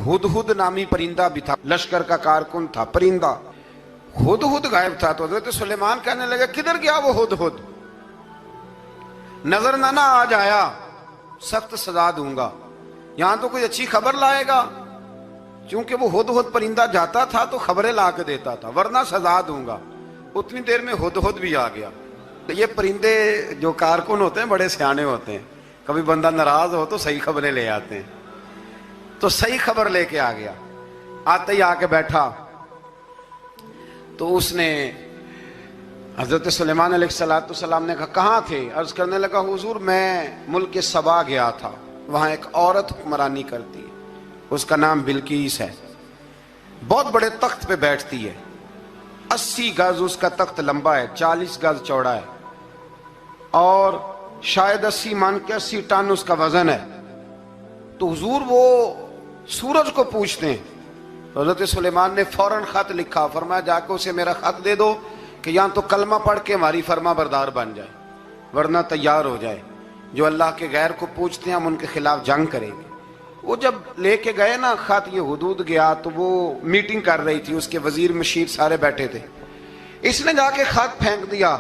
हुदहुद नामी परिंदा भी था, लश्कर का कारकुन था, परिंदा। हुदहुद गायब था तो हजरत सुलेमान कहने लगे किधर गया वो हुदहुद, नजर ना आज आया सख्त सजा दूंगा, यहां तो कोई अच्छी खबर लाएगा। क्योंकि वो हुदहुद परिंदा जाता था तो खबरें ला के देता था, वरना सजा दूंगा। उतनी देर में हुदहुद भी आ गया। तो ये परिंदे जो कारकुन होते हैं बड़े सियाने होते हैं, कभी बंदा नाराज हो तो सही खबरें ले आते हैं। तो सही खबर लेके आ गया, आते ही आके बैठा तो उसने हजरत सुलेमान अलैहिस्सलाम ने कहा कहाँ थे? अर्ज करने लगा हुजूर मैं मुल्क सबा गया था, वहां एक औरत हुक्मरानी करती है, उसका नाम बिल्कीस है, बहुत बड़े तख्त पे बैठती है, 80 गज उसका तख्त लंबा है, 40 गज चौड़ा है और शायद 80 मान के 80 टन उसका वजन है। तो हुजूर वो सूरज को पूछते हैं। हजरत सुलेमान ने फौरन खत लिखा, फरमाया जाके उसे मेरा खत दे दो कि यहाँ तो कलमा पढ़ के हमारी फर्मा बरदार बन जाए, वरना तैयार हो जाए, जो अल्लाह के गैर को पूछते हैं हम उनके खिलाफ जंग करेंगे। वो जब लेके गए ना खत, ये हुदूद गया तो वो मीटिंग कर रही थी, उसके वजीर मशीर सारे बैठे थे। इसने जाके खत फेंक दिया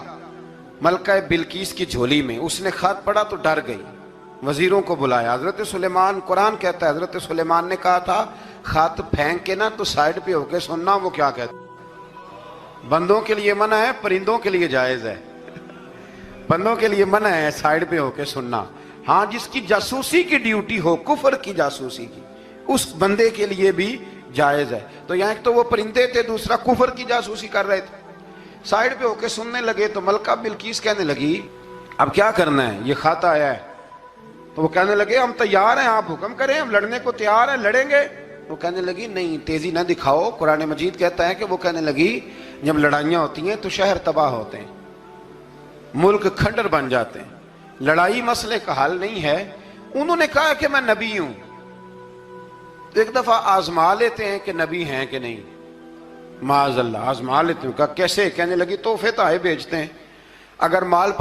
मलका बिल्कीस की झोली में। उसने खत पढ़ा तो डर गई, वजीरों को बुलाया। हजरत सुलेमान, कुरान कहता है हजरत सुलेमान ने कहा था खत फेंक के ना तो साइड पे होके सुनना वो क्या कहता। बंदों के लिए मना है, परिंदों के लिए जायज है। बंदों के लिए मना है साइड पे होके सुनना। हाँ, जिसकी जासूसी की ड्यूटी हो, कुफर की जासूसी की, उस बंदे के लिए भी जायज है। तो यहाँ एक तो वो परिंदे थे, दूसरा कुफर की जासूसी कर रहे थे। साइड पे होके सुनने लगे तो मलका बिल्कीस कहने लगी अब क्या करना है, ये खत आया है। तो वो कहने लगे हम तैयार हैं, आप हुक्म करें, हम लड़ने को तैयार हैं, लड़ेंगे। वो कहने लगी नहीं, तेजी ना दिखाओ। कुरान मजीद कहता है कि वो कहने लगी जब लड़ाइयाँ होती हैं तो शहर तबाह होते हैं, मुल्क खंडर बन जाते हैं, लड़ाई मसले का हल नहीं है। उन्होंने कहा कि मैं नबी हूं, तो एक दफा आजमा लेते हैं कि नबी हैं कि नहीं। माज़अल्लाह आजमा लेते हैं। कहा कैसे? कहने लगी तोहफे ताहे भेजते हैं, अगर माल